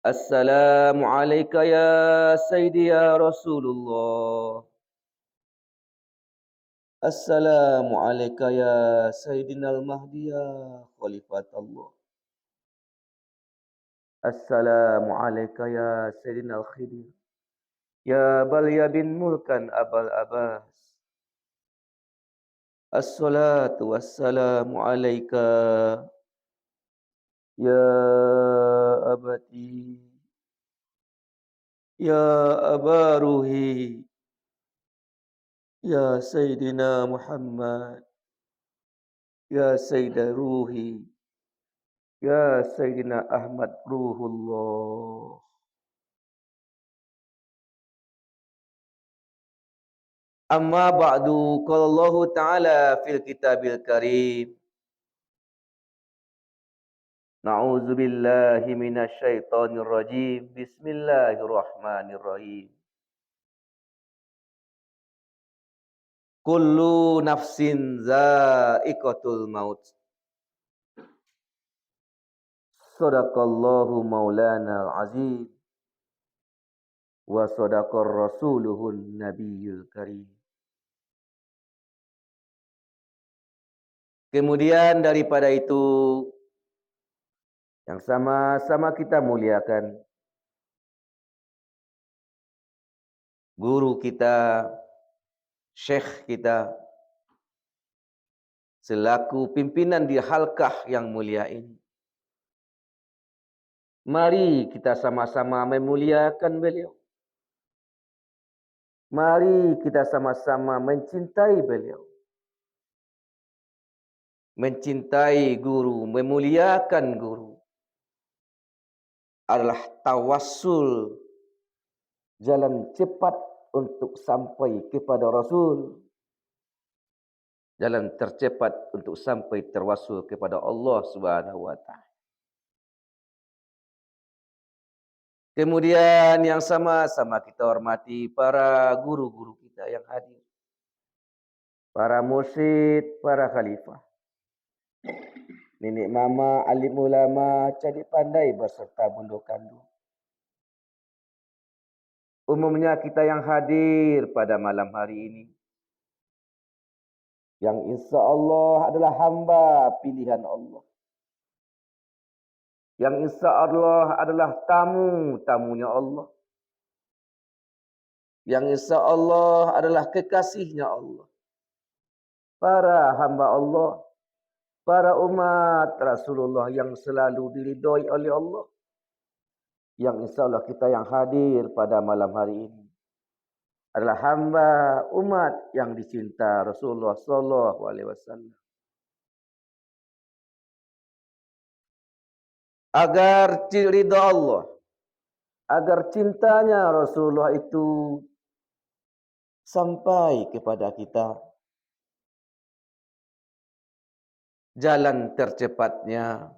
Assalamualaikum ya Sayyidi ya Rasulullah. Assalamualaikum ya Sayyidina al-Mahdi ya Khalifatullah. Assalamualaikum ya Sayyidina al-Khidir. Ya Balya bin Mulkan Abal Abbas. Assalatu wassalamu alaika ya abati. Ya Abaruhi. Ya Sayyidina Muhammad. Ya Sayyida Ruhi. Ya Sayyidina Ahmad Ruhullah. Amma ba'du, qala Allah Ta'ala fil kitabil karim. Na'udzu billahi minasy syaithanir rajim. Bismillahirrahmanirrahim. Kullu nafsin za'iqatul maut. Sadaqallahu maulana al-azim. Wa sadaqar rasuluhun nabiyul karim. Kemudian daripada itu, yang sama-sama kita muliakan guru kita, syekh kita, selaku pimpinan di halqah yang mulia ini. Mari kita sama-sama memuliakan beliau. Mari kita sama-sama mencintai beliau. Mencintai guru, memuliakan guru adalah tawassul, jalan cepat untuk sampai kepada Rasul. Jalan tercepat untuk sampai terwasul kepada Allah Subhanahu wa Ta'ala. Kemudian yang sama-sama kita hormati para guru-guru kita yang hadir. Para mursyid, para khalifah. Nenek mama, alim ulama, cadik pandai beserta bundu kandung. Umumnya kita yang hadir pada malam hari ini, yang insya Allah adalah hamba pilihan Allah. Yang insya Allah adalah tamu-tamunya Allah. Yang insya Allah adalah kekasihnya Allah. Para hamba Allah, para umat Rasulullah yang selalu diridhoi oleh Allah. Yang insya Allah kita yang hadir pada malam hari ini adalah hamba umat yang dicinta Rasulullah sallallahu alaihi wasallam. Agar ridha Allah, agar cintanya Rasulullah itu sampai kepada kita, jalan tercepatnya,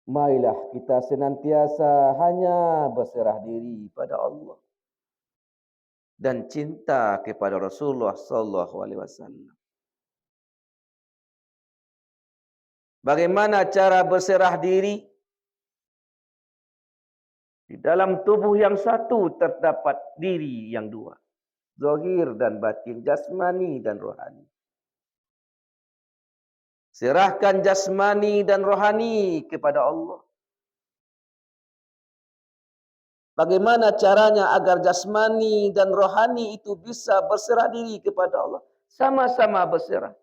marilah kita senantiasa hanya berserah diri pada Allah dan cinta kepada Rasulullah sallallahu alaihi wasallam. Bagaimana cara berserah diri? Di dalam tubuh yang satu terdapat diri yang dua. Zahir dan batin, jasmani dan rohani. Serahkan jasmani dan rohani kepada Allah. Bagaimana caranya agar jasmani dan rohani itu bisa berserah diri kepada Allah? Sama-sama berserah.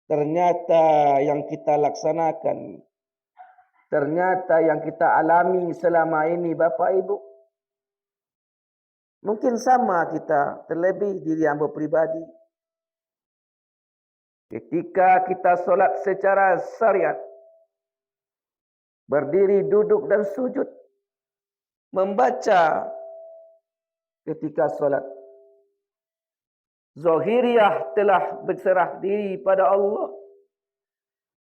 Ternyata yang kita laksanakan, ternyata yang kita alami selama ini Bapak Ibu, mungkin sama kita, terlebih diri hamba pribadi. Ketika kita solat secara syariat, berdiri, duduk dan sujud, membaca ketika solat, zahiriyah telah berserah diri pada Allah,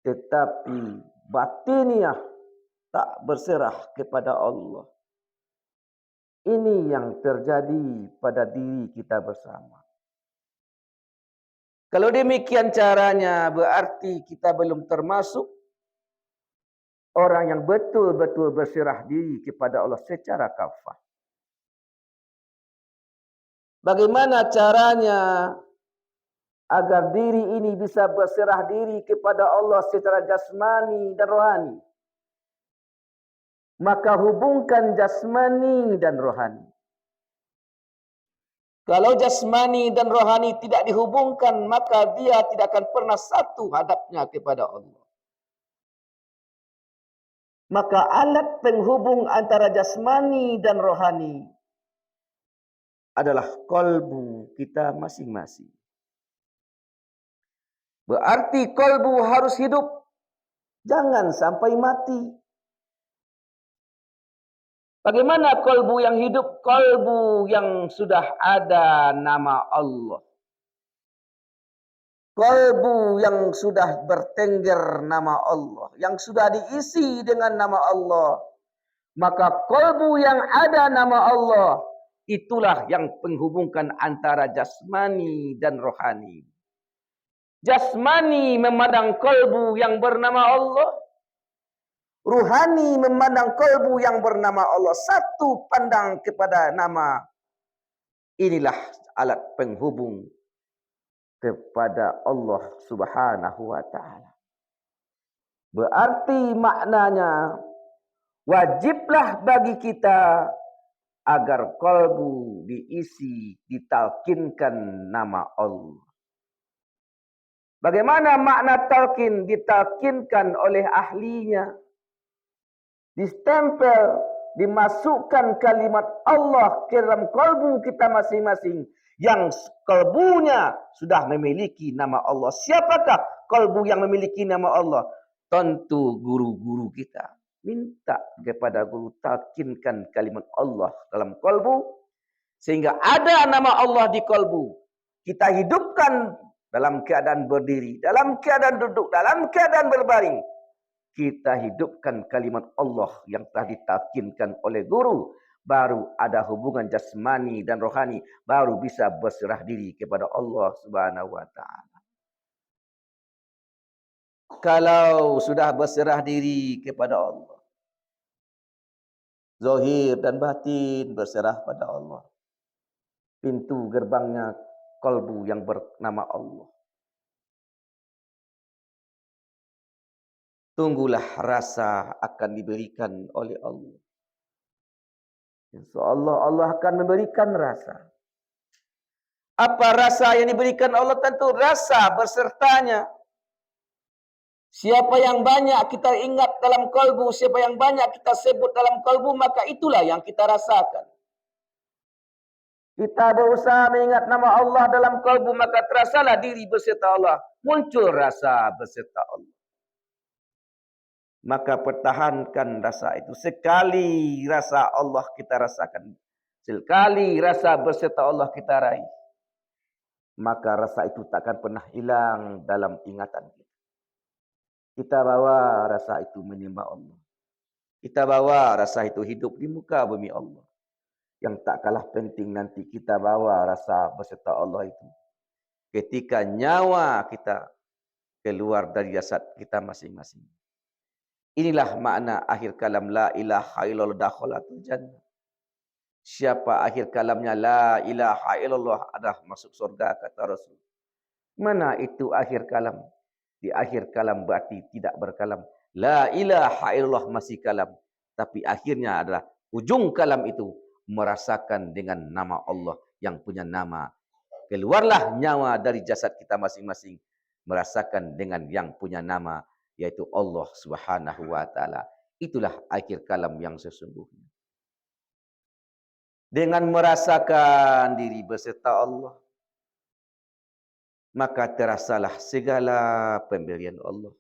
tetapi batiniyah tak berserah kepada Allah. Ini yang terjadi pada diri kita bersama. Kalau demikian caranya, berarti kita belum termasuk Orang yang betul-betul berserah diri kepada Allah secara kafah. Bagaimana caranya agar diri ini bisa berserah diri kepada Allah secara jasmani dan rohani? Maka hubungkan jasmani dan rohani. Kalau jasmani dan rohani tidak dihubungkan, maka dia tidak akan pernah satu hadapnya kepada Allah. Maka alat penghubung antara jasmani dan rohani adalah kolbu kita masing-masing. Berarti kolbu harus hidup. Jangan sampai mati. Bagaimana kolbu yang hidup? Kolbu yang sudah ada nama Allah. Kolbu yang sudah bertengger nama Allah. Yang sudah diisi dengan nama Allah. Maka kolbu yang ada nama Allah, itulah yang menghubungkan antara jasmani dan rohani. Jasmani memandang kolbu yang bernama Allah. Ruhani memandang kolbu yang bernama Allah. Satu pandang kepada nama. Inilah alat penghubung kepada Allah Subhanahu wa ta'ala. Berarti maknanya, wajiblah bagi kita agar kolbu diisi, ditalkinkan nama Allah. Bagaimana makna talkin? Ditalkinkan oleh ahlinya. Distempel, dimasukkan kalimat Allah ke dalam kolbu kita masing-masing. Yang kolbunya sudah memiliki nama Allah. Siapakah kolbu yang memiliki nama Allah? Tentu guru-guru kita. Minta kepada guru talkinkan kalimat Allah dalam kolbu. Sehingga ada nama Allah di kolbu. Kita hidupkan dalam keadaan berdiri, dalam keadaan duduk, dalam keadaan berbaring. Kita hidupkan kalimat Allah yang telah ditalkinkan oleh guru. Baru ada hubungan jasmani dan rohani. Baru bisa berserah diri kepada Allah Subhanahu wa ta'ala. Kalau sudah berserah diri kepada Allah, zahir dan batin berserah pada Allah. Pintu gerbangnya kolbu yang bernama Allah. Tunggulah rasa akan diberikan oleh Allah. InsyaAllah Allah akan memberikan rasa. Apa rasa yang diberikan Allah? Tentu rasa bersertanya. Siapa yang banyak kita ingat dalam kolbu, siapa yang banyak kita sebut dalam kolbu, maka itulah yang kita rasakan. Kita berusaha mengingat nama Allah dalam kolbu, maka terasalah diri beserta Allah. Muncul rasa beserta Allah. Maka pertahankan rasa itu. Sekali rasa Allah kita rasakan. Sekali rasa beserta Allah kita raih. Maka rasa itu takkan pernah hilang dalam ingatan kita. Kita bawa rasa itu menyembah Allah. Kita bawa rasa itu hidup di muka bumi Allah. Yang tak kalah penting nanti kita bawa rasa beserta Allah itu. Ketika nyawa kita keluar dari jasad kita masing-masing. Inilah makna akhir kalam la ilaha illallah dakhalatul jannah. Siapa akhir kalamnya la ilaha illallah adalah masuk surga, kata Rasul. Mana itu akhir kalam? Di akhir kalam berarti tidak berkalam. La ilaha illallah masih kalam. Tapi akhirnya adalah ujung kalam itu merasakan dengan nama Allah yang punya nama. Keluarlah nyawa dari jasad kita masing-masing. Merasakan dengan yang punya nama. Yaitu Allah Subhanahu wa ta'ala. Itulah akhir kalam yang sesungguhnya. Dengan merasakan diri beserta Allah, maka terasalah segala pemberian Allah.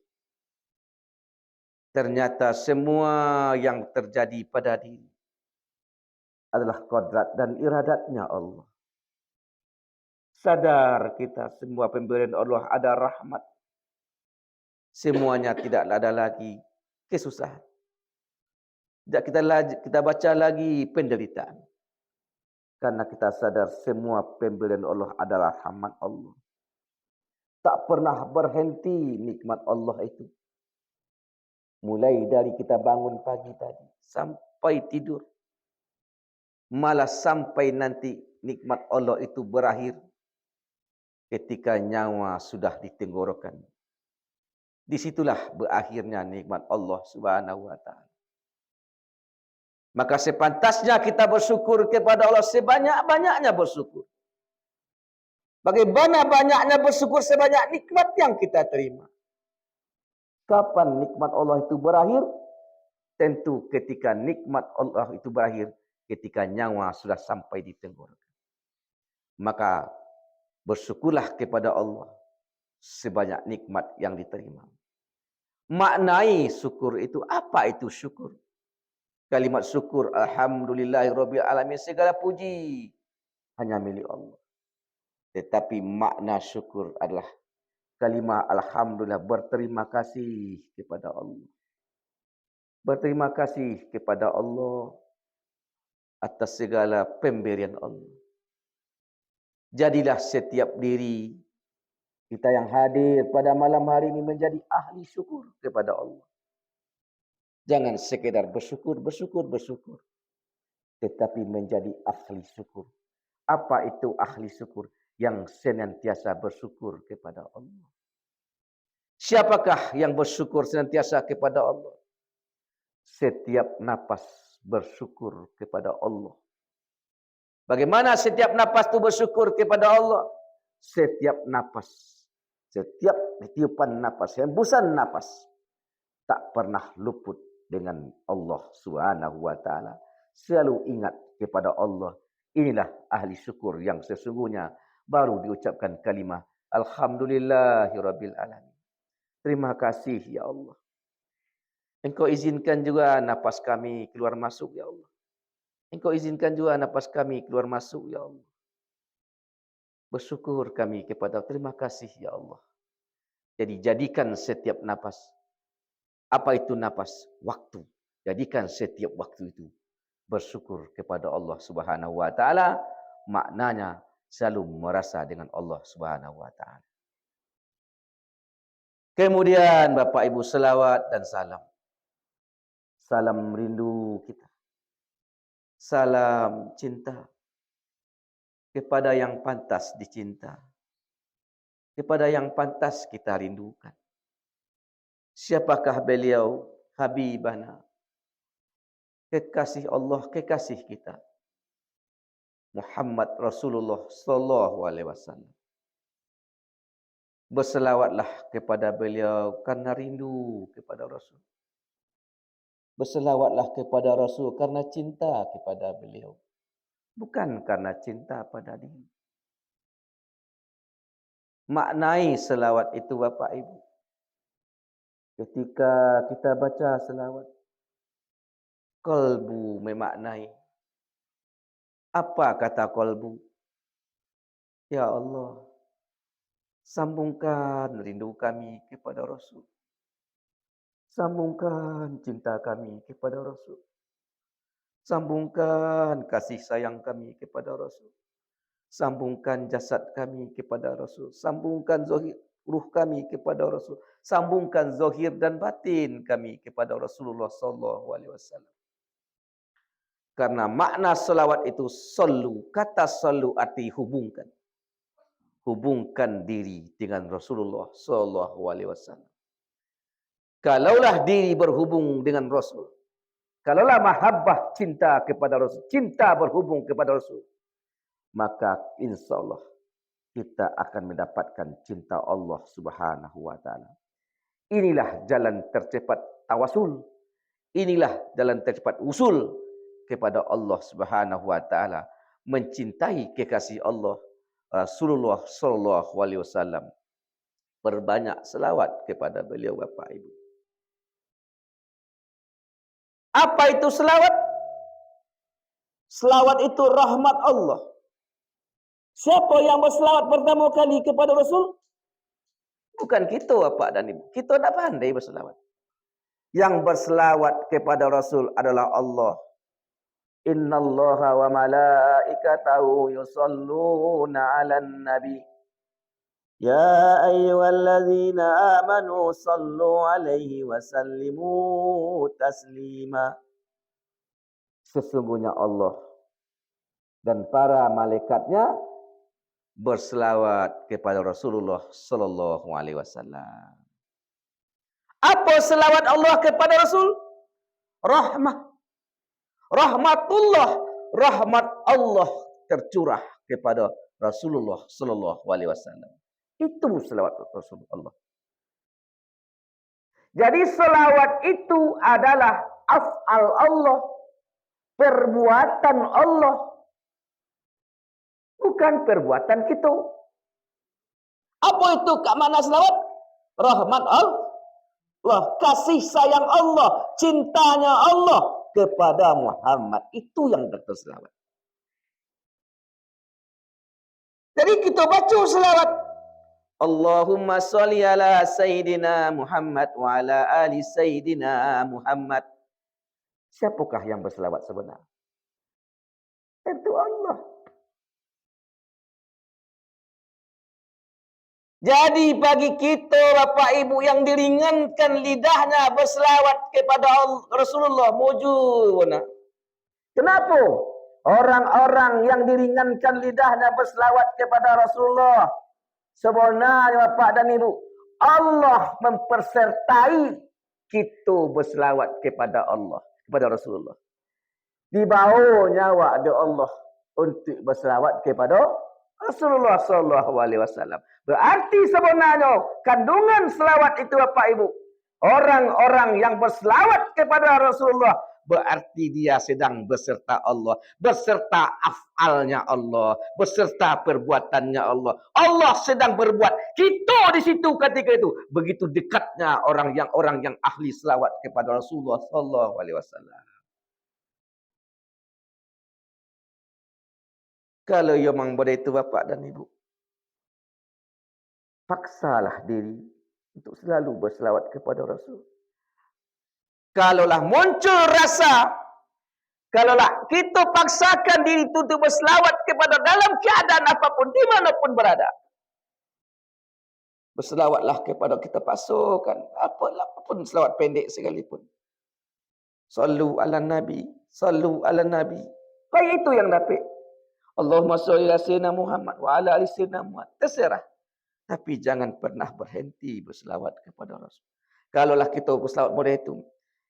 Ternyata semua yang terjadi pada diri adalah kodrat dan iradatnya Allah. Sadar kita semua pemberian Allah ada rahmat. Semuanya tidak ada lagi kesusahan. Tidak kita baca lagi penderitaan. Karena kita sadar semua pemberian Allah adalah rahmat Allah. Tak pernah berhenti nikmat Allah itu. Mulai dari kita bangun pagi tadi sampai tidur. Malah sampai nanti nikmat Allah itu berakhir ketika nyawa sudah di tenggorokan. Disitulah berakhirnya nikmat Allah Subhanahu wa taala. Maka sepantasnya kita bersyukur kepada Allah sebanyak-banyaknya bersyukur. Bagaimana banyaknya bersyukur sebanyak nikmat yang kita terima. Kapan nikmat Allah itu berakhir? Tentu ketika nikmat Allah itu berakhir ketika nyawa sudah sampai di tenggorokan. Maka bersyukurlah kepada Allah sebanyak nikmat yang diterima. Maknai syukur itu, apa itu syukur? Kalimat syukur, alhamdulillahirabbil alamin, segala puji hanya milik Allah. Tetapi makna syukur adalah kalimah alhamdulillah, berterima kasih kepada Allah. Berterima kasih kepada Allah atas segala pemberian Allah. Jadilah setiap diri kita yang hadir pada malam hari ini menjadi ahli syukur kepada Allah. Jangan sekedar bersyukur, tetapi menjadi ahli syukur. Apa itu ahli syukur? Yang senantiasa bersyukur kepada Allah. Siapakah yang bersyukur senantiasa kepada Allah? Setiap napas bersyukur kepada Allah. Bagaimana setiap napas itu bersyukur kepada Allah? Setiap napas, setiap tiupan napas, hembusan napas, tak pernah luput dengan Allah Subhanahu wa taala. Selalu ingat kepada Allah. Inilah ahli syukur yang sesungguhnya. Baru diucapkan kalimah alhamdulillahirabbil alamin. Terima kasih ya Allah. Engkau izinkan juga napas kami keluar masuk ya Allah. Engkau izinkan juga napas kami keluar masuk ya Allah. Bersyukur kami kepada terima kasih ya Allah. Jadi jadikan setiap napas. Apa itu napas? Waktu. Jadikan setiap waktu itu bersyukur kepada Allah Subhanahu wa taala. Maknanya selalu merasa dengan Allah Subhanahu wa taala. Kemudian Bapak Ibu, selawat dan salam. Salam rindu kita. Salam cinta kepada yang pantas dicinta. Kepada yang pantas kita rindukan. Siapakah beliau? Habibana. Kekasih Allah, kekasih kita. Muhammad Rasulullah sallallahu alaihi wasallam. Berselawatlah kepada beliau karena rindu kepada Rasul. Berselawatlah kepada Rasul karena cinta kepada beliau. Bukan karena cinta pada diri. Maknai selawat itu Bapak Ibu. Ketika kita baca selawat, qalbu memaknai. Apa kata qalbu? Ya Allah, sambungkan rindu kami kepada Rasul. Sambungkan cinta kami kepada Rasul. Sambungkan kasih sayang kami kepada Rasul. Sambungkan jasad kami kepada Rasul. Sambungkan zahir ruh kami kepada Rasul. Sambungkan zahir dan batin kami kepada Rasulullah sallallahu alaihi wasallam. Karena makna selawat itu sallu, kata sallu arti hubungkan. Hubungkan diri dengan Rasulullah sallallahu alaihi wasallam. Kalaulah diri berhubung dengan Rasul, kalaulah mahabbah cinta kepada Rasul, cinta berhubung kepada Rasul, maka insya Allah kita akan mendapatkan cinta Allah Subhanahu wa taala. Inilah jalan tercepat tawasul. Inilah jalan tercepat usul kepada Allah Subhanahu wa taala, mencintai kekasih Allah Rasulullah sallallahu alaihi wasallam. Berbanyak selawat kepada beliau Bapak Ibu. Apa itu selawat? Selawat itu rahmat Allah. Siapa yang berselawat pertama kali kepada Rasul? Bukan kita Bapak dan Ibu. Kita tak pandai berselawat. Yang berselawat kepada Rasul adalah Allah. Innallaha wa malaikatahu yusalluna 'alan nabi. Ya ayyuhalladzina amanu sallu alaihi wa sallimu taslima. Sesungguhnya Allah dan para malaikatnya berselawat kepada Rasulullah sallallahu alaihi wasallam. Apa selawat Allah kepada Rasul? Rahmah. Rahmatullah, rahmat Allah tercurah kepada Rasulullah sallallahu alaihi wasallam. Itu selawat Rasulullah. Jadi selawat itu adalah af'al Allah, perbuatan Allah, bukan perbuatan kita. Apa itu kak makna selawat? Rahmat Allah, kasih sayang Allah, cintanya Allah kepada Muhammad. Itu yang berselawat. Jadi kita baca selawat. Allahumma sholli ala Sayyidina Muhammad wa ala ali Sayyidina Muhammad. Siapakah yang berselawat sebenar? Itu Allah. Jadi bagi kita Bapak Ibu yang diringankan lidahnya berselawat kepada Rasulullah mujuna. Kenapa? Orang-orang yang diringankan lidahnya berselawat kepada Rasulullah, sebenarnya Bapak dan Ibu, Allah mempersertai kita berselawat kepada Allah, kepada Rasulullah. Dibawa nyawa oleh Allah untuk berselawat kepada Rasulullah sallallahu alaihi wasallam. Berarti sebenarnya kandungan selawat itu Bapak Ibu, orang-orang yang berselawat kepada Rasulullah berarti dia sedang beserta Allah, beserta af'alnya Allah, beserta perbuatannya Allah. Allah sedang berbuat. Kita di situ ketika itu begitu dekatnya orang yang ahli selawat kepada Rasulullah sallallahu alaihi wasallam. Kalau memang boleh itu Bapak dan Ibu, paksalah diri untuk selalu berselawat kepada Rasul. Kalaulah muncul rasa, kalaulah kita paksakan diri untuk berselawat kepada dalam keadaan apapun, dimanapun berada. Berselawatlah kepada kita pasukan, apapun selawat pendek sekalipun. Sallu ala Nabi, sallu ala Nabi. Kayak itu yang dapat. Allahumma sholli ala sayyidina Muhammad wa ala ali sayyidina Muhammad. Terserah. Tapi jangan pernah berhenti berselawat kepada Rasul. Kalaulah kita berselawat pada itu,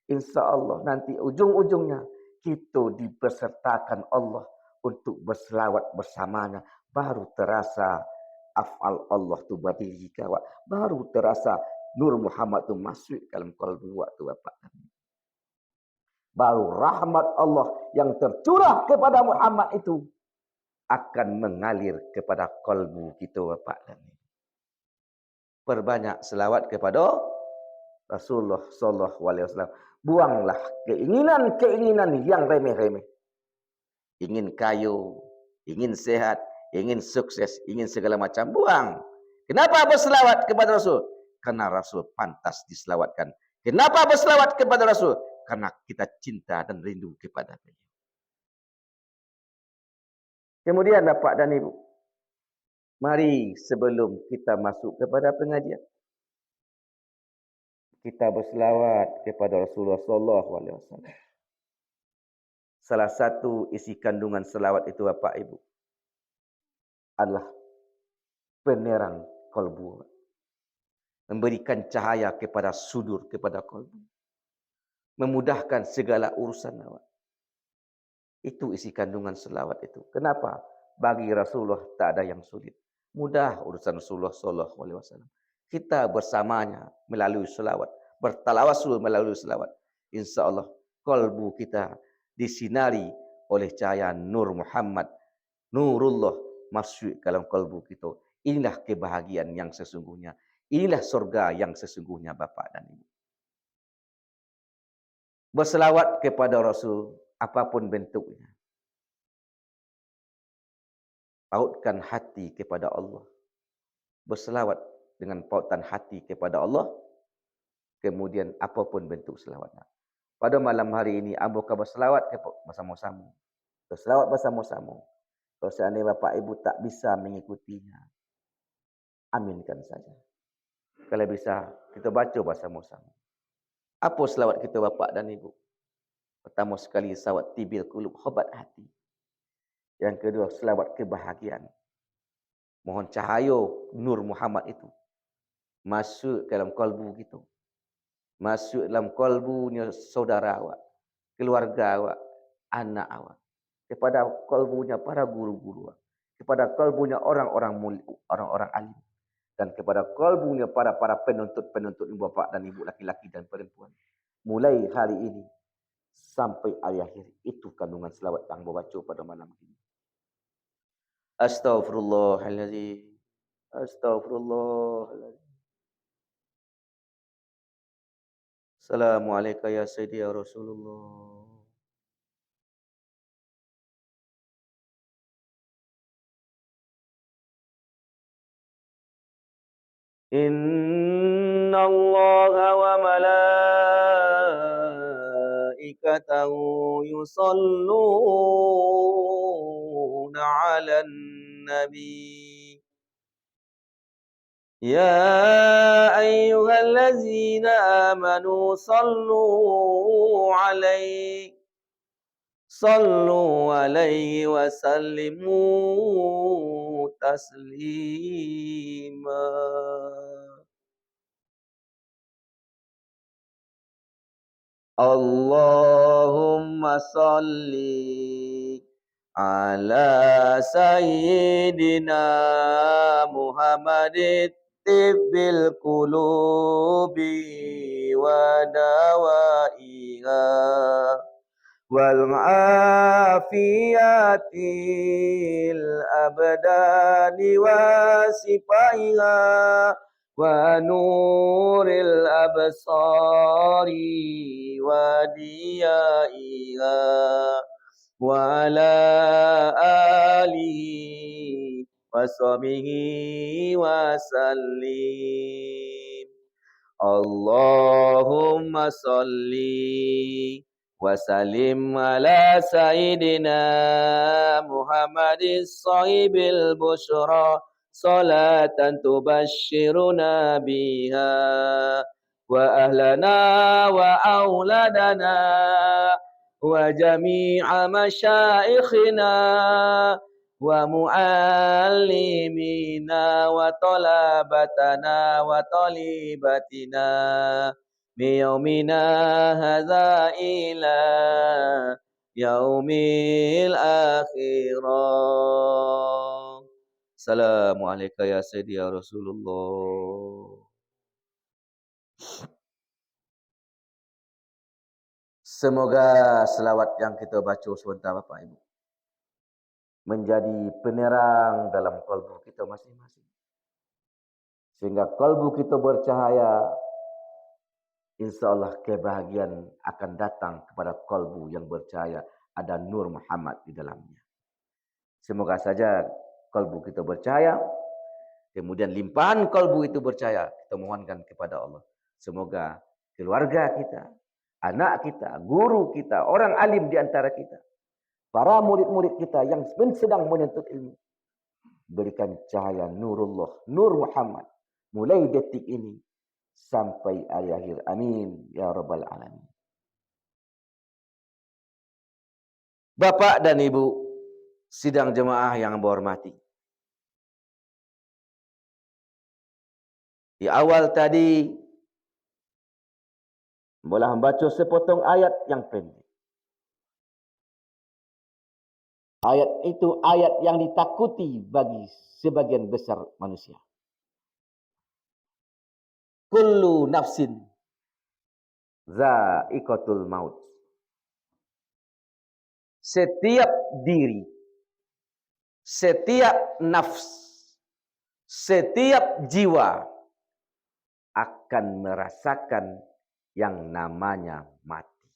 insya-Allah nanti ujung-ujungnya kita dibersertakan Allah untuk berselawat bersamanya. Baru terasa af'al Allah tu berdiri kawat. Baru terasa Nur Muhammad tu masuk dalam kalbu waktu Bapak. Baru rahmat Allah yang tercurah kepada Muhammad itu akan mengalir kepada kalbu kita Bapak. Perbanyak selawat kepada Rasulullah sallallahu alaihi wasallam. Buanglah keinginan-keinginan yang remeh-remeh. Ingin kaya, ingin sehat, ingin sukses, ingin segala macam. Buang. Kenapa berselawat kepada Rasul? Karena Rasul pantas diselawatkan. Kenapa berselawat kepada Rasul? Karena kita cinta dan rindu kepada beliau. Kemudian Bapak dan Ibu, mari sebelum kita masuk kepada pengajian, kita berselawat kepada Rasulullah sallallahu alaihi wasallam. Salah satu isi kandungan selawat itu Bapak Ibu adalah penerang kalbu. Memberikan cahaya kepada sudur, kepada kalbu. Memudahkan segala urusan awak. Itu isi kandungan selawat itu. Kenapa? Bagi Rasulullah tak ada yang sulit. Mudah urusan Rasulullah sallallahu alaihi wasallam. Kita bersamanya melalui selawat, bertalawasul melalui selawat. Insya-Allah kalbu kita disinari oleh cahaya Nur Muhammad. Nurullah masuk dalam kalbu kita. Inilah kebahagiaan yang sesungguhnya. Inilah surga yang sesungguhnya Bapak dan Ibu. Berselawat kepada Rasul apapun bentuknya. Pautkan hati kepada Allah. Berselawat dengan pautan hati kepada Allah. Kemudian apapun bentuk selawatnya. Pada malam hari ini, Abu Bakar berselawat bersama-sama. Berselawat bersama-sama. Kalau seandainya Bapak Ibu tak bisa mengikutinya, Aminkan saja. Kalau bisa kita baca bersama-sama. Apa selawat kita bapa dan ibu? Pertama sekali selawat tibil qulub, khabat hati. Yang kedua selawat kebahagiaan. Mohon cahaya nur Muhammad itu masuk ke dalam kalbu kita. Masuk dalam kalbunya saudara awak, keluarga awak, anak awak. Kepada kalbunya para guru-guru awak. Kepada kalbunya orang-orang mulia, orang-orang alim. Dan kepada kalbunya para penuntut-penuntut bapa dan ibu laki-laki dan perempuan. Mulai hari ini sampai akhir. Itu kandungan selawat yang membaca pada malam ini. Astaghfirullahaladzim. Astaghfirullahaladzim. Assalamualaikum ya Sayyidi ya Rasulullah. Inna Allah wa malaikatahu yusalluna ala nabi. Ya ayyuhallazina amanu sallu alaihi wa sallimu taslima. Allahumma salli ala sayyidina Muhammadin tibbil qulubi wa dawaiha wal afiyatil abdani wa sifaiha wa nuril absari wa diyaiha wa ala alihi wa sahbihi wa sallim. Allahumma salli wa sallim ala sayyidina Muhammadis sahibil busyra salatan tubashshiruna biha wa ahlana wa auladana wa jami'a masyaikhina wa muallimina wa talabatana wa talibatina biyaumina hadza ila yaumil akhirah. Assalamualaikum ya Sayyidi ya Rasulullah. Semoga selawat yang kita baca sebentar Bapak Ibu menjadi penerang dalam kalbu kita masing-masing. Sehingga kalbu kita bercahaya, insyaAllah kebahagiaan akan datang kepada kalbu yang bercahaya. Ada nur Muhammad di dalamnya. Semoga saja kalbu kita bercahaya. Kemudian limpahan kalbu itu bercahaya. Kita mohonkan kepada Allah. Semoga keluarga kita, anak kita, guru kita, orang alim di antara kita, para murid-murid kita yang sedang menuntut ilmu, berikan cahaya nurullah, nur Muhammad. Mulai detik ini sampai akhir. Amin. Ya Rabbal Alamin. Bapak dan Ibu, sidang jemaah yang berhormati. Di awal tadi, boleh membaca sepotong ayat yang pendek. Ayat itu ayat yang ditakuti bagi sebagian besar manusia. Kullu nafsin za'iqatul maut. Setiap diri, setiap nafs, setiap jiwa akan merasakan yang namanya mati.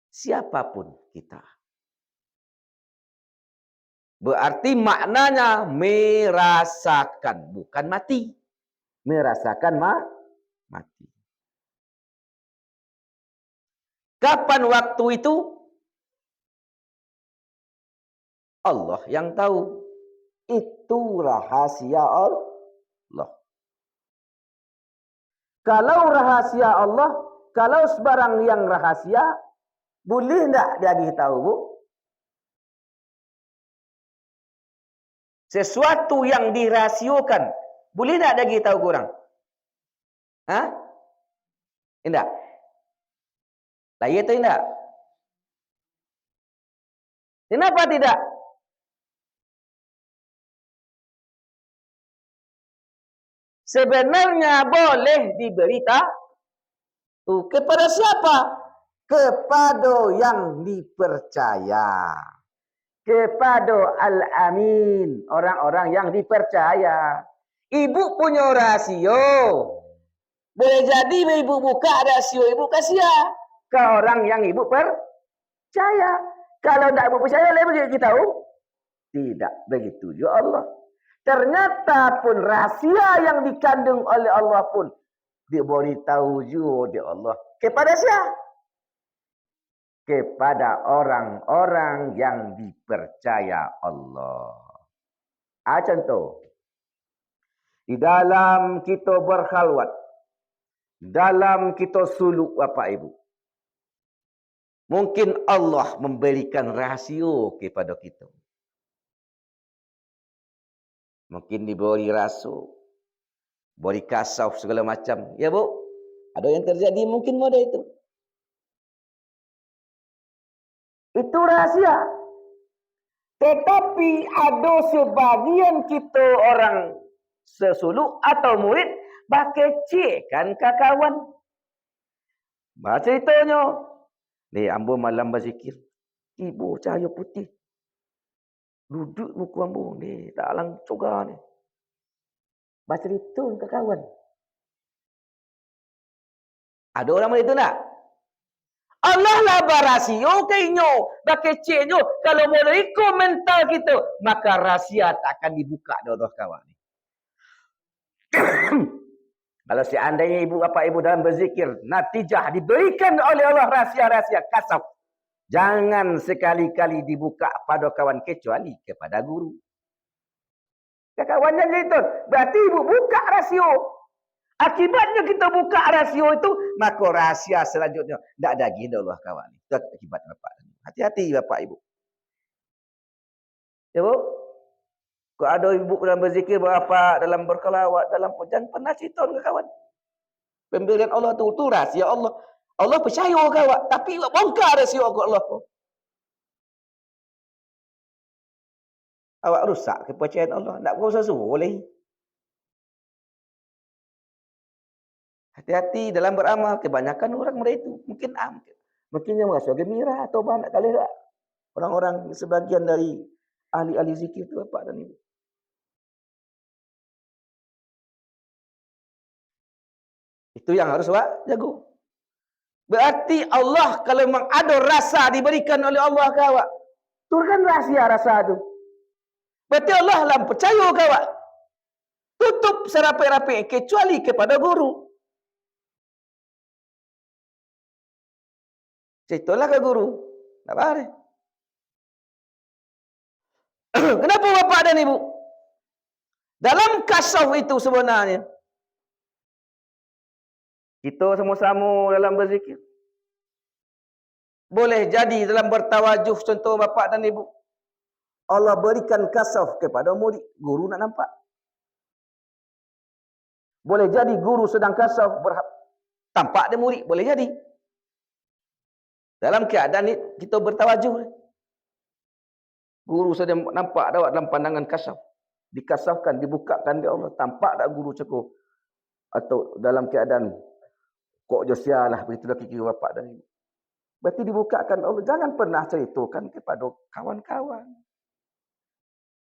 Siapapun kita. Berarti maknanya merasakan, bukan mati. Merasakan mati. Kapan waktu itu? Allah yang tahu. Itu rahasia Allah. Kalau rahasia Allah, kalau sebarang yang rahasia, boleh tak dia beritahu, Bu? Sesuatu yang dirahasiakan, boleh tak dia beritahu korang? Hah? Tidak. Lah ya atau tidak? Kenapa tidak? Sebenarnya boleh diberitahu. Kepada siapa? Kepada yang dipercaya. Kepada al-amin, orang-orang yang dipercaya. Ibu punya rahsia. Boleh jadi ibu buka rahsia ibu kasih ke orang yang ibu percaya. Kalau tidak ibu percaya, boleh kita tahu? Tidak begitu juga Allah. Ternyata pun rahsia yang dikandung oleh Allah pun diberitahu juga oleh Allah. Kepada siapa? Kepada orang-orang yang dipercaya Allah. Contoh. Di dalam kita berkhalwat, dalam kita suluk Bapak Ibu, mungkin Allah memberikan rahsia kepada kita. Mungkin diberi rasul, beri kasaf segala macam. Ya Bu, ada yang terjadi mungkin model itu. Itu rahasia. Tetapi ada sebagian kita orang sesuluk atau murid pakai cekkan ke kawan. Baca ceritanya. Ni ambo malam berzikir. Ibu cahaya putih. Duduk muka ambo ni tak lang coga ni. Baca cerita ke kawan. Ada orang macam itu tak? Allah lah barasio kainyo, bakecenya. Kalau boleh komentar kita, maka rahsia tak akan dibuka doa kawan. Kalau seandainya ibu bapa ibu dalam berzikir, natijah diberikan oleh Allah rahsia-rahsia kasaf. Jangan sekali-kali dibuka pada kawan kecuali kepada guru. Kawan yang itu, berarti ibu buka rahsia. Akibatnya kita buka rahsia itu, maka rahsia selanjutnya tidak ada lagi Allah kawan. Itu akibat bapak. Hati-hati bapak ibu. Ya Bu. Kalau ada ibu dalam berzikir berapa, dalam berkelawat, dalam jangan pernah cerita dengan kawan. Pemberian Allah tu rahsia Allah. Allah percaya kawan, tapi bongkar rahsia Allah. Awak rusak kepercayaan Allah. Tak berusaha suruh boleh. Hati-hati dalam beramal. Kebanyakan orang mereka itu. Mungkin yang merasa gembira atau banyak kali tak. Orang-orang sebagian dari ahli-ahli zikir itu Bapak dan Ibu. Itu yang harus awak jaga. Berarti Allah kalau memang ada rasa diberikan oleh Allah ke awak. Turkan rahsia rasa itu. Berarti Allah lah percaya ke awak. Tutup serapi-rapi kecuali kepada guru. Ceritalah ke guru. Tak boleh. Kenapa Bapak dan Ibu? Dalam kasaf itu sebenarnya, kita sama-sama dalam berzikir. Boleh jadi dalam bertawajuh, contoh Bapak dan Ibu. Allah berikan kasaf kepada murid. Guru nak nampak. Boleh jadi guru sedang kasaf, tampak dia murid. Boleh jadi. Dalam keadaan ini, kita bertawajuh. Guru sedang nampak awak dalam pandangan kasaf. Dikasafkan, dibukakan dia Allah. Tampak tak guru cakap. Atau dalam keadaan, kok Josia lah, begitulah kira bapak dan ibu. Berarti dibukakan Allah. Jangan pernah ceritakan kepada kawan-kawan.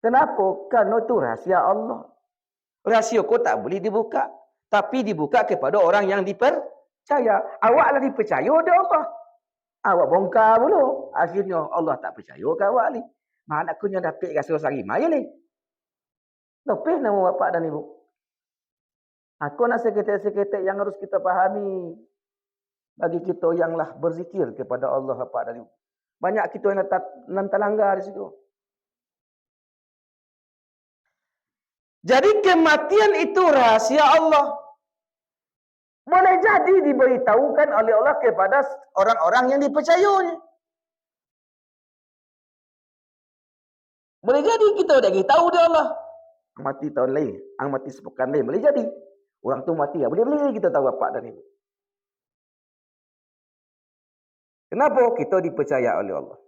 Kenapa? Kerana itu rahsia Allah. Rahsia kau tak boleh dibuka. Tapi dibuka kepada orang yang dipercaya. Awaklah dipercaya oleh Allah. Awak bongkar dulu. Akhirnya Allah tak percaya ke awak ni. Mana aku yang dapat rasa sehari maya ni. Lebih nama bapak dan ibu. Aku nak seketik-seketik yang harus kita fahami. Bagi kita yang lah berzikir kepada Allah bapak dan ibu. Banyak kita yang terlanggar di situ. Jadi kematian itu rahasia Allah. Boleh jadi diberitahukan oleh Allah kepada orang-orang yang dipercayanya. Boleh jadi kita dah tahu dia Allah. Mati tahun lain, ang mati sepekan lain. Boleh jadi. Orang tu mati. Boleh kita tahu apa dan ibu. Kenapa kita dipercaya oleh Allah?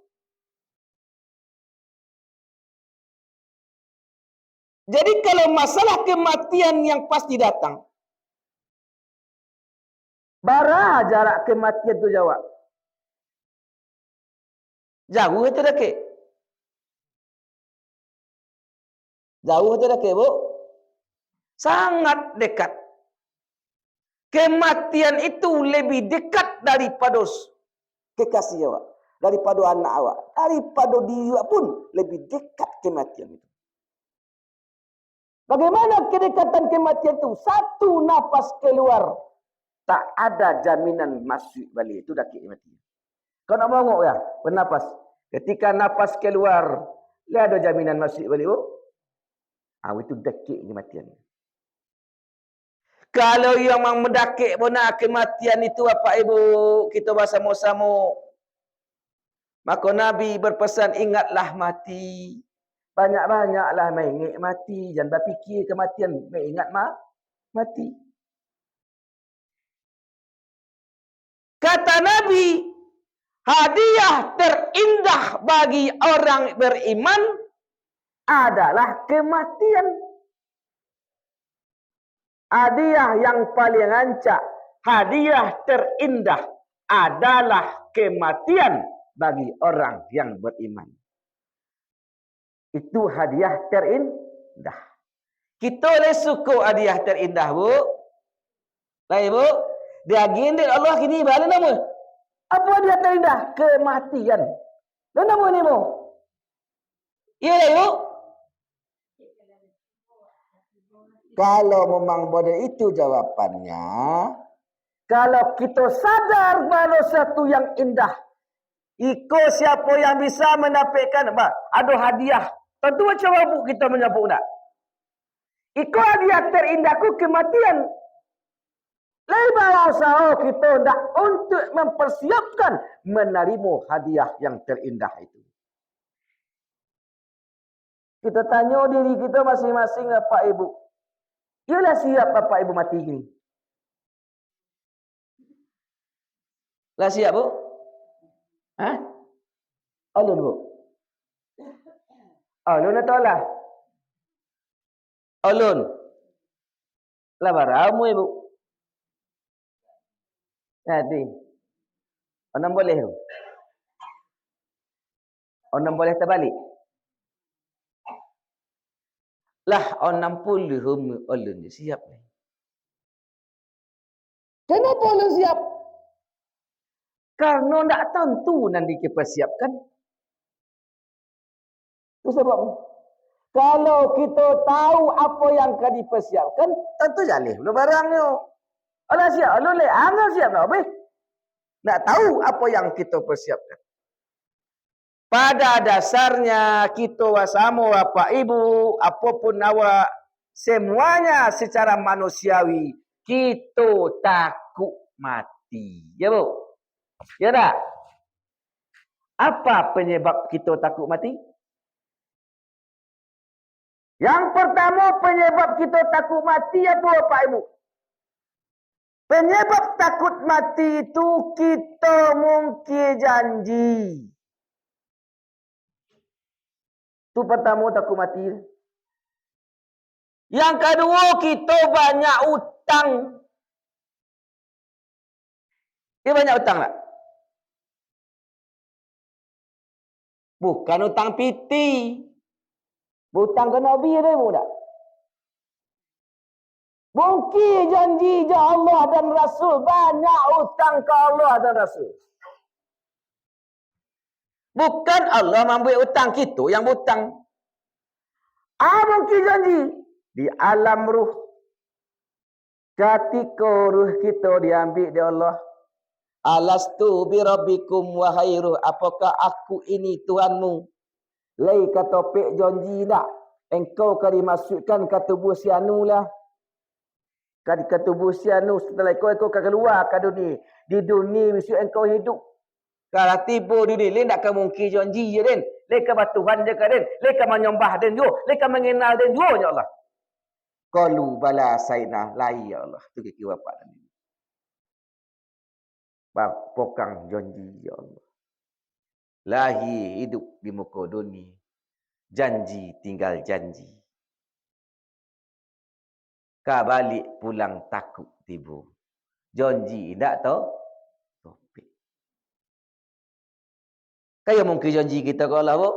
Jadi kalau masalah kematian yang pasti datang, bara jarak kematian tu jawab. Jauh itu dekat. Jauh itu dekat, Bu. Sangat dekat. Kematian itu lebih dekat daripada kekasih awak, daripada anak awak, daripada diri awak pun lebih dekat kematian itu. Bagaimana kedekatan kematian itu? Satu nafas keluar, tak ada jaminan masuk balik. Itu dah kematian. Kau nak mongok ya, bernafas. Ketika nafas keluar, dia ada jaminan masuk balik. Itu dekik kematian. Kalau yang mendakik benar kematian itu Bapak Ibu, kita bersama-sama. Maka Nabi berpesan, ingatlah mati. Banyak-banyaklah mengingat mati. Jangan berfikir kematian, mengingat mati. Kata Nabi, hadiah terindah bagi orang beriman adalah kematian. Hadiah yang paling rancak, hadiah terindah adalah kematian bagi orang yang beriman. Itu hadiah terindah. Kita boleh suka hadiah terindah, Bu. Baik, Bu. Dia gini Allah kini bala nama. Apa hadiah terindah? Kematian. Dan nama ni, Bu. Ya, Bu. Kalau memang bodoh itu jawapannya, kalau kita sadar bahawa satu yang indah, iko siapa yang bisa menampilkan ada hadiah. Tentu macam apa kita menyebut tak? Iko hadiah terindahku kematian. Lebar usaha kita hendak untuk mempersiapkan menerima hadiah yang terindah itu. Kita tanya diri kita masing-masing, Bapak Ibu. Ialah siap Bapak Ibu mati ini? Lah siap, Bu? Hah? Alun, Bu? Alun atau lah? Alun. Lah baramu, Ibu? Jadi. Orang boleh, Bu? Orang boleh terbalik? Lah, orang 60 alun dia siap ni. Kenapa alun siap? Karena tak tentu nanti dipersiapkan. Itu sebab kalau kita tahu apa yang akan dipersiapkan, tentu jalih dulu barangnya. Allah siap, Allah le, angah siap nak habis. Nak tahu apa yang kita persiapkan. Pada dasarnya kita bersama Bapak Ibu, apapun awak, semuanya secara manusiawi, kita takut mati. Ya, Bu? Ya tak? Apa penyebab kita takut mati? Yang pertama penyebab kita takut mati apa Bapak Ibu? Penyebab takut mati itu kita mungkin janji. Itu pertama takut mati. Yang kedua kita banyak utang. Dia banyak utang tak? Bukan utang piti. Hutang ke Nabi dia tak? Mungkin janji Allah dan Rasul. Banyak hutang ke Allah dan Rasul. Bukan Allah membuat hutang, kita yang hutang. Mungkin janji. Di alam ruh. Ketika ruh kita diambil di Allah. Alastu bi rabbikum wahai ruh. Apakah aku ini Tuhanmu? Lai kata pek janji tak? Engkau kan dimasukkan ke tubuh si anu lah. Kan ke tubuh si anu setelah engkau akan keluar ke dunia. Di dunia mesti engkau hidup. Kalau tiba dunia, lain tak mungkin janji je den. Leka batuhan je kan den. Leka menyembah den jo. Leka mengenal den jo ya Allah. Qalu bala sayyidina lai ya Allah. Tu kira bapak dan ibu. Pokang janji ya Allah. Lahir hidup di muka dunia. Janji tinggal janji. Ka balik pulang takut tiba. Janji tak tahu. Topik. Kaya mungkin janji kita ke Allah.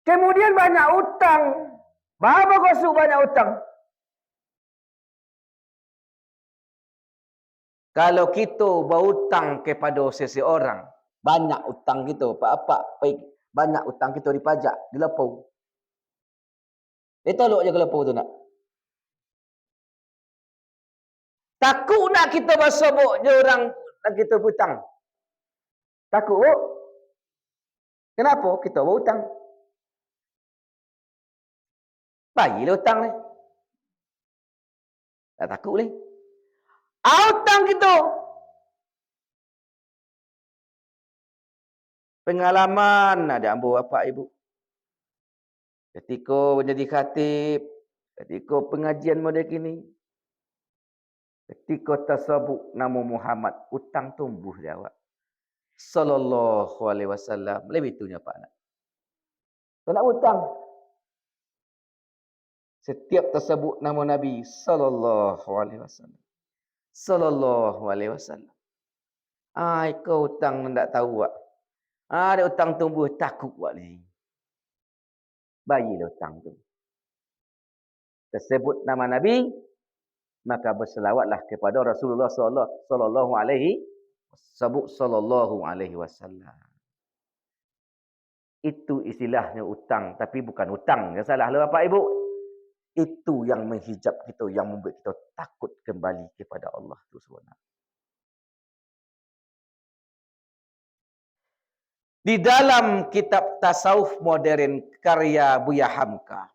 Kemudian banyak utang. Berapa kosuk banyak utang? Kalau kita berhutang kepada seseorang, banyak utang kita, apa-apa, banyak utang kita dipajak, dilepau. Dia tolak je kelepau tu nak. Takut nak kita bersobok je orang nak kita hutang. Takut. Kenapa? Kita berhutang. Bagilah hutang ni. Tak takut ni. Hutang kita. Pengalaman ada ambil bapak ibu. Ketika menjadi khatib, ketika pengajian model kini, ketika tasabuk nama Muhammad, hutang tumbuh jawab. Sallallahu alaihi wasallam. Lebih itunya Pak nak. Kau nak hutang. Setiap tersebut nama Nabi sallallahu alaihi wasallam. Sallallahu alaihi wasallam. Kau hutang tak tahu wak. Ada hutang tumbuh takut wak ni. Bayilah hutang tu. Tersebut nama Nabi, maka berselawatlah kepada Rasulullah sallallahu alaihi wasallam. Itu istilahnya hutang, tapi bukan hutang. Yang salah lah Bapak Ibu. Itu yang menghijab kita, yang membuat kita takut kembali kepada Allah SWT. Di dalam kitab tasawuf modern karya Buya Hamka,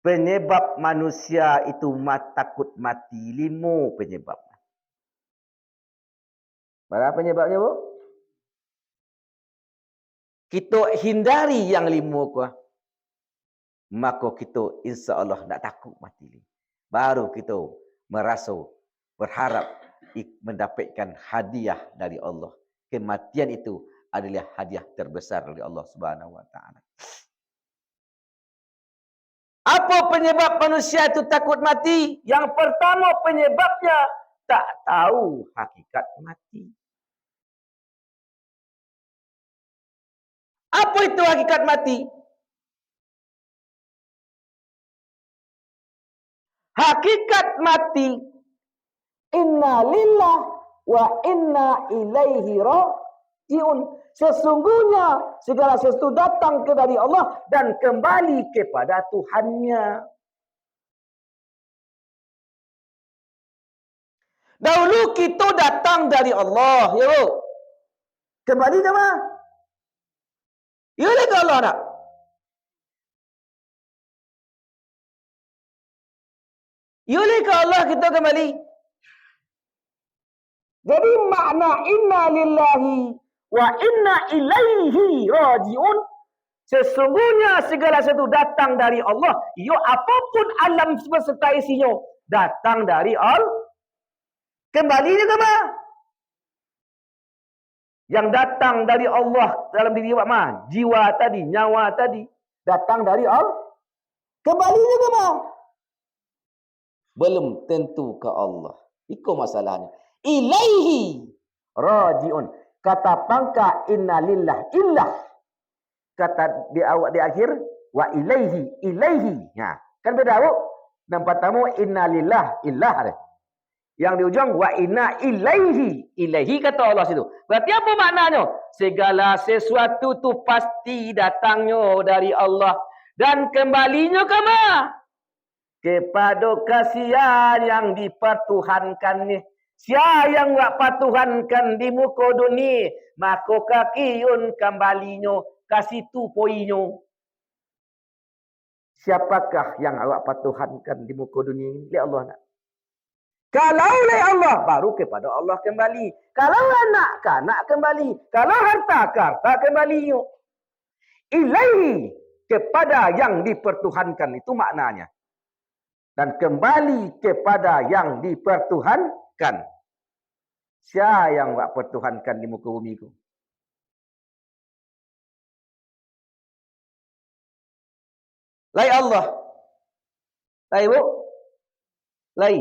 penyebab manusia itu takut mati, 5 penyebab. Berapa penyebabnya, Bu? Kita hindari yang 5 kuah. Maka kita insya Allah tak takut mati. Baru kita merasa berharap mendapatkan hadiah dari Allah. Kematian itu adalah hadiah terbesar dari Allah Subhanahu wa taala. Apa penyebab manusia itu takut mati? Yang pertama penyebabnya tak tahu hakikat mati. Apa itu hakikat mati? Hakikat mati, inna lillah wa inna ilaihi raji'un. Sesungguhnya segala sesuatu datang dari Allah dan kembali kepada Tuhannya. Dahulu kita datang dari Allah, ya Bu. Kembali ke mana? Ya ke Allah tak? Ya ke Allah kita kembali. Jadi makna inna lillahi wa inna ilaihi raji'un. Sesungguhnya segala sesuatu datang dari Allah. Ya apapun alam semesta isinya datang dari Allah. Kembali ke mana? Yang datang dari Allah dalam diri mana? Jiwa tadi, nyawa tadi datang dari Allah. Kembali ke mana? Belum tentu ke Allah. Itu masalahnya. Ilaihi raji'un. Kata pangka inna lillah illah. Kata di awal di akhir wa ilaihi. Ya, kan beda Bu. Nampak tamu inna lillah illah. Yang di ujung wa inna ilaihi kata Allah situ. Berarti apa maknanya? Segala sesuatu tu pasti datangnya dari Allah dan kembalinya ke mana? Kepada kasihan yang dipertuhankannya. Sia yang wak patuhankan di muka dunia, maka kakiun kembalinya kasih tu poinyo. Siapakah yang awak patuhankan di muka dunia ini? Lihat Allah nak. Kalau oleh Allah, baru kepada Allah kembali. Kalau anak, ke anak kembali. Kalau harta, ke harta kembali. Ilaihi, kepada yang dipertuhankan. Itu maknanya. Dan kembali kepada yang dipertuhankan. Siapa yang wak pertuhankan di muka bumi itu? Lai Allah. Lai bu? Lai.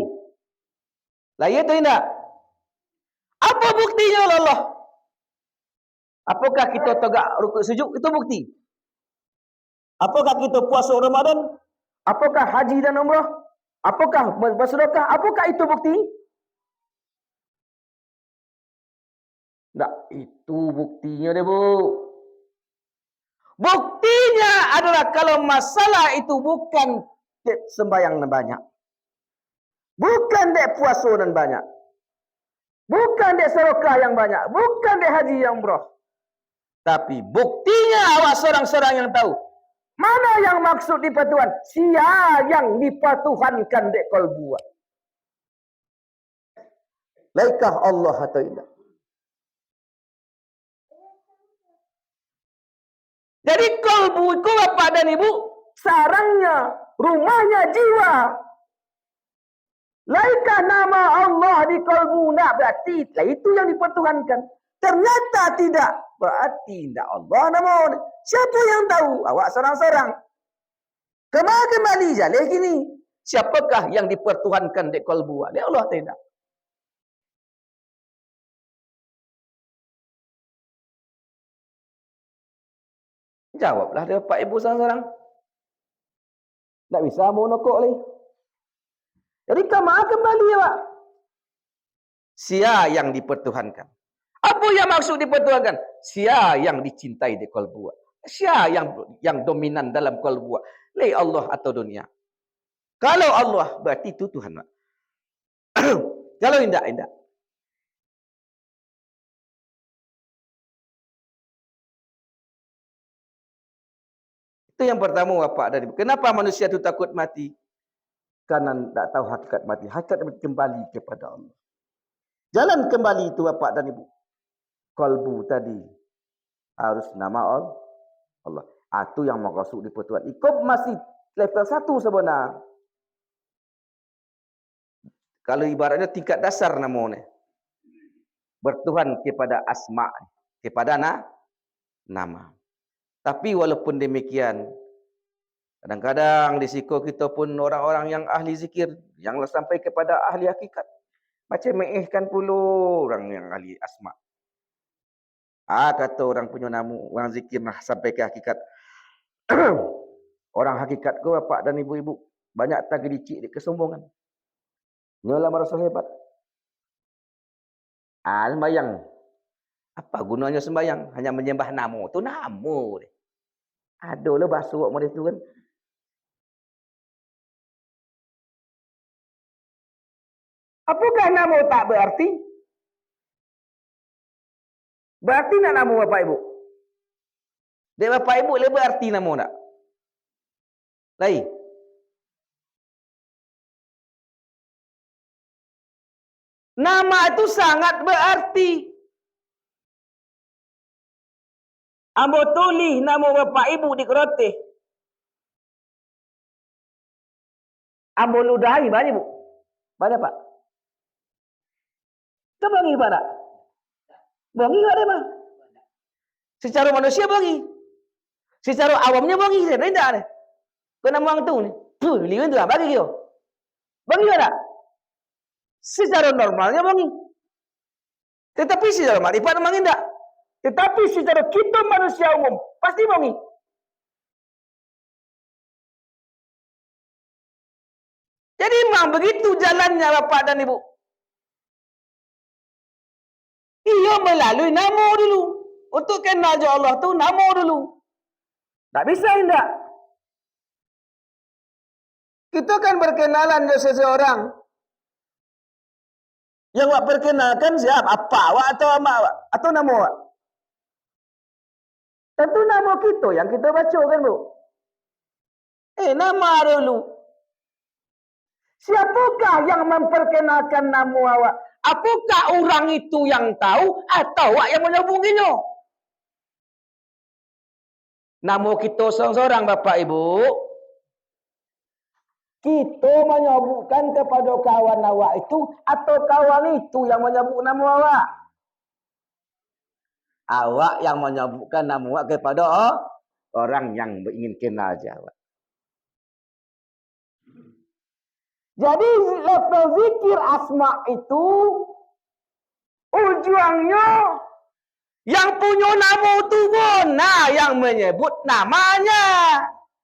Lai itu tidak. Apa buktinya Allah? Apakah kita tegak rukuk sujud? Itu bukti. Apakah kita puasa Ramadan? Apakah haji dan umrah? Apakah bersedekah? Apakah itu bukti? Tak, itu buktinya deh bu. Buktinya adalah kalau masalah itu bukan sembahyang dan banyak. Bukan dek puasa dan banyak. Bukan dek sedekah yang banyak. Bukan dek haji yang umrah. Tapi buktinya awak seorang-seorang yang tahu. Mana yang maksud dipatuhan? Sia yang dipatuhankan dek kalbu. Laikah Allah atau tidak? Jadi kalbu itu bapak dan ibu, sarangnya, rumahnya jiwa. Laikah nama Allah di kalbu nak berarti itu yang dipertuhankan. Ternyata tidak. Berarti tidak Allah nama. Siapa yang tahu? Awak seorang-seorang. Kembali jalan gini. Siapakah yang dipertuhankan di kalbu? Dia Allah tidak. Jawablah dia Pak Ibu seorang-seorang. Tak bisa mau nokok lagi. Jadi kemana kembali ya Pak? Sia yang dipertuhankan. Apa yang maksud dipertuhankan? Sia yang dicintai di kalbu. Sia yang dominan dalam kalbu. Lai Allah atau dunia. Kalau Allah berarti itu Tuhan. Kalau tidak. Itu yang pertama Bapak dan Ibu. Kenapa manusia itu takut mati? Karena tidak tahu hakikat mati. Hakikat kembali kepada Allah. Jalan kembali itu Bapak dan Ibu. Kalbu tadi harus nama Allah. Itu yang maksud dipertuhan. Ikut masih level 1 sebenarnya. Kalau ibaratnya tingkat dasar namanya. Bertuhan kepada asma. Kepada nama. Tapi walaupun demikian, kadang-kadang di siko kita pun orang-orang yang ahli zikir, yang sampai kepada ahli hakikat. Macam meihkan pula orang yang ahli asma. Kata orang punya nama, orang zikir nah sampai ke hakikat. Orang hakikat ke bapak dan ibu-ibu, banyak tak dicik di kesombongan. Nyolah merasa hebat. Sembayang. Apa gunanya sembayang? Hanya menyembah nama. Itu nama. Aduh lah basuh awak tu kan. Apakah nama tak berarti? Berarti nak nama bapak ibu? Dia bapak ibu lebih berarti nama tak? Lain. Nama itu sangat berarti. Ambo tulis nama bapak ibu di keroteh. Ambo ludahi banyak bu. Banyak pak. Kau bangi pada? Bangi ada mah. Secara manusia bangi. Secara awamnya bangi. Saya tidak ada. Kau nama orang tu ni. Lihat tu lah. Bagi kau. Bangi ada. Secara normalnya bangi. Tetapi secara marifat bangi tidak. Tetapi secara kita manusia umum pasti bangi. Jadi memang begitu jalannya bapak dan ibu. Ia melalui nama dulu. Untuk kenal je Allah tu nama dulu. Tak bisa tidak. Kita kan berkenalan dengan seseorang. Yang awak perkenalkan siapa? Apa awak atau mak awak? Atau nama awak? Tentu nama kita yang kita baca kan, Bu? Nama dulu. Siapakah yang memperkenalkan nama awak? Apakah orang itu yang tahu atau awak yang menyambunginya? Nama kita seorang-seorang, Bapak Ibu. Kita menyebutkan kepada kawan awak itu atau kawan itu yang menyebut nama awak? Awak yang menyebutkan nama awak kepada orang yang ingin kenal awak. Jadi level zikir asma itu ujungnya yang punya nama itu pun, yang menyebut namanya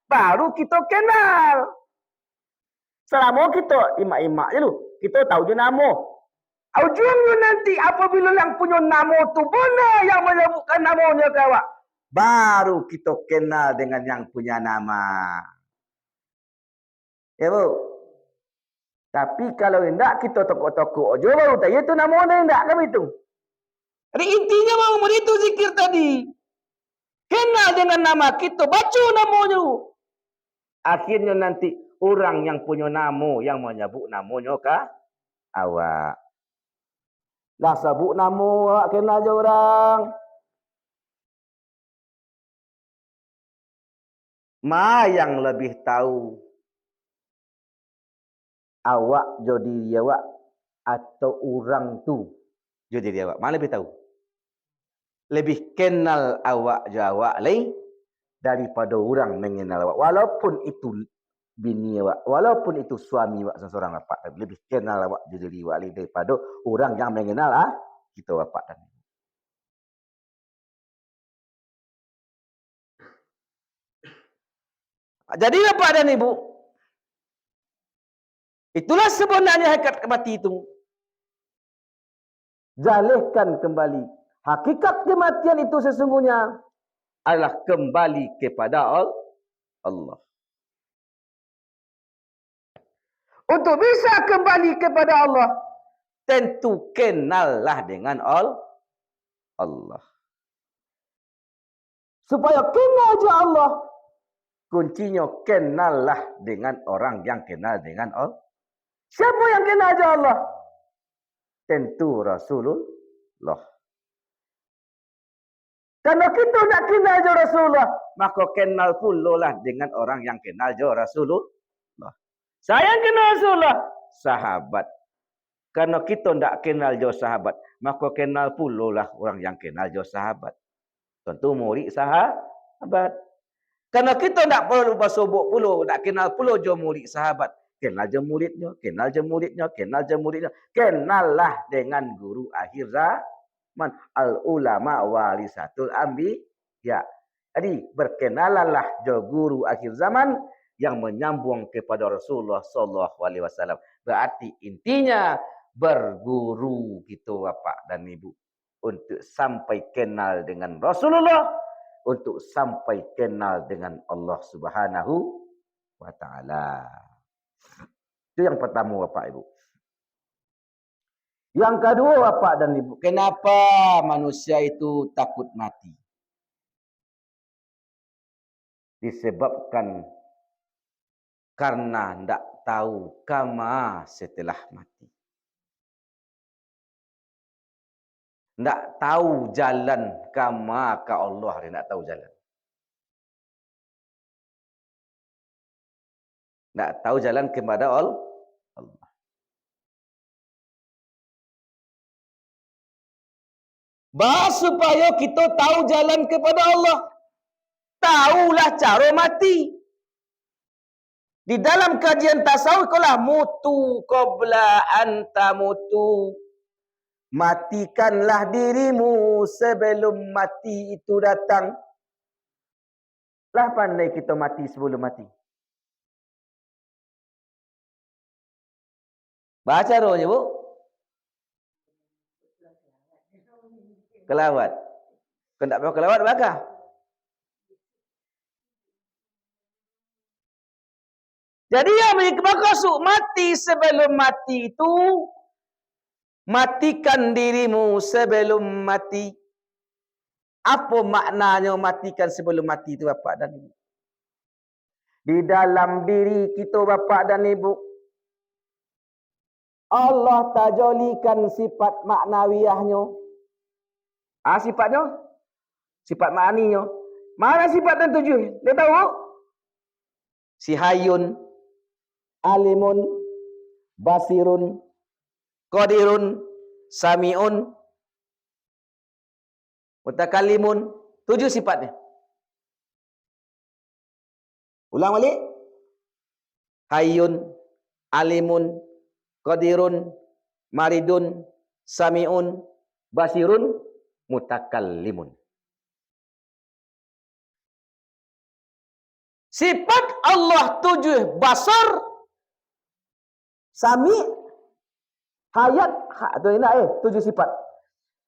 baru kita kenal. Selama kita imak-imak je dulu, kita tahu je nama. Ujungnya nanti apabila yang punya nama itu benar yang menyebutkan namanya ke awak, baru kita kenal dengan yang punya nama. Ya, Bu? Tapi kalau tidak, kita tokok-tokok aja baru tahu itu nama orang tidak, kan itu. Jadi intinya mau itu zikir tadi. Kenal dengan nama kita, baca namanya. Akhirnya nanti orang yang punya nama, yang menyebut namanya ke awak. Dah sebut nama awak, kenal je orang. Ma yang lebih tahu awak jadi diri awak atau orang tu jadi diri awak? Mana lebih tahu? Lebih kenal awak je awak lain daripada orang mengenal awak. Walaupun itu bini awak, walaupun itu suami awak seseorang bapak, lebih kenal awak je diri awak lain daripada orang yang mengenal kita bapak dan ibu. Jadi bapak dan ibu, itulah sebenarnya hakikat kematian itu. Jalihkan kembali. Hakikat kematian itu sesungguhnya adalah kembali kepada Allah. Untuk bisa kembali kepada Allah, tentu kenallah dengan Allah. Supaya kenal je Allah, kuncinya kenallah dengan orang yang kenal dengan Allah. Siapa yang kenal je Allah? Tentu Rasulullah. Kalau kita nak kenal je Rasulullah, maka kenal pula lah dengan orang yang kenal je Rasulullah. Saya kenal Rasulullah, sahabat. Kalau kita tak kenal je sahabat, maka kenal pula lah orang yang kenal je sahabat. Tentu murid sahabat. Kalau kita tak perlu bersobok pula, nak kenal pula je murid sahabat. Kenal je muridnya, kenal je muridnya, kenal je muridnya. Kenallah dengan guru akhir zaman. Al-ulama warisatul anbiya. Jadi berkenalanlah je guru akhir zaman yang menyambung kepada Rasulullah sallallahu alaihi wasallam. Berarti intinya berguru gitu Bapak dan Ibu untuk sampai kenal dengan Rasulullah, untuk sampai kenal dengan Allah Subhanahu wa taala. Itu yang pertama Bapak Ibu. Yang kedua Bapak dan Ibu, kenapa manusia itu takut mati? Disebabkan karena tidak tahu kama setelah mati. Tidak tahu jalan kama ke Allah, dia tidak tahu jalan. Tidak tahu jalan kepada Allah. Supaya kita tahu jalan kepada Allah. Tahulah cara mati. Di dalam kajian tasawuf kalau mutu qabla anta mutu. Matikanlah dirimu sebelum mati itu datang. Lah pandai kita mati sebelum mati. Baca rohnya, Bu. Kelawat. Kau tak mau kelawat, bakah? Jadi yang bermaksud mati sebelum mati itu Matikan dirimu sebelum mati. Apa maknanya matikan sebelum mati itu Bapak dan Ibu? Di dalam diri kita Bapak dan Ibu, Allah tajolikan sifat maknawiyahnya. Sifatnya? Sifat ma'aninya. Mana sifat yang tujuh? Dia tahu? Si Hayyun, Alimun, Basirun, Qadirun, Sami'un, Mutakallimun. 7 sifatnya. Ulang balik. Hayyun, Alimun, Qadirun, Maridun, Sami'un, Basirun, Mutakallimun. Sifat Allah 7. Basar, Sami, Hayat. Itu enak 7 sifat.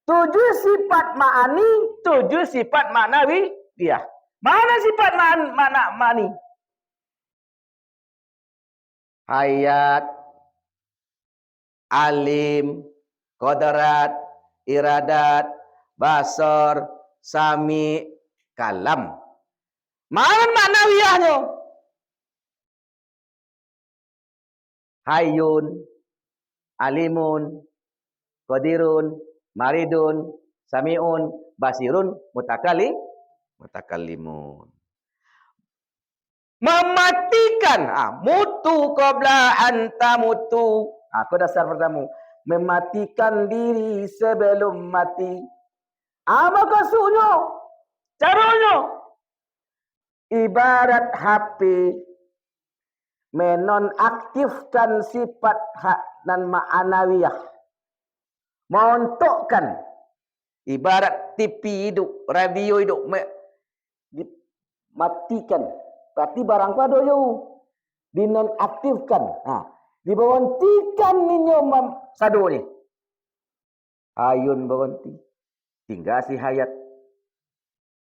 7 sifat ma'ani, 7 sifat ma'nawi. Dia. Mana sifat ma'ani? Hayat, alim, qadrat, iradat, basar, sami, kalam. Mana maknawiyahnya? Hayyun, alimun, qadirun, maridun, sami'un, basirun, mutakallimun. Mematikan. Mutu qabla anta mutu. Aku dasar pertama. Mematikan diri sebelum mati. Maksudnya, caranya ibarat HP menonaktifkan sifat hak dan ma'anawiyah. Mengontukkan. Ibarat TV hidup, radio hidup. Matikan. Berarti barang pada jauh. Dinonaktifkan. Diberhentikan minum sadu ni. Ayun berhenti. Tinggal si Hayat.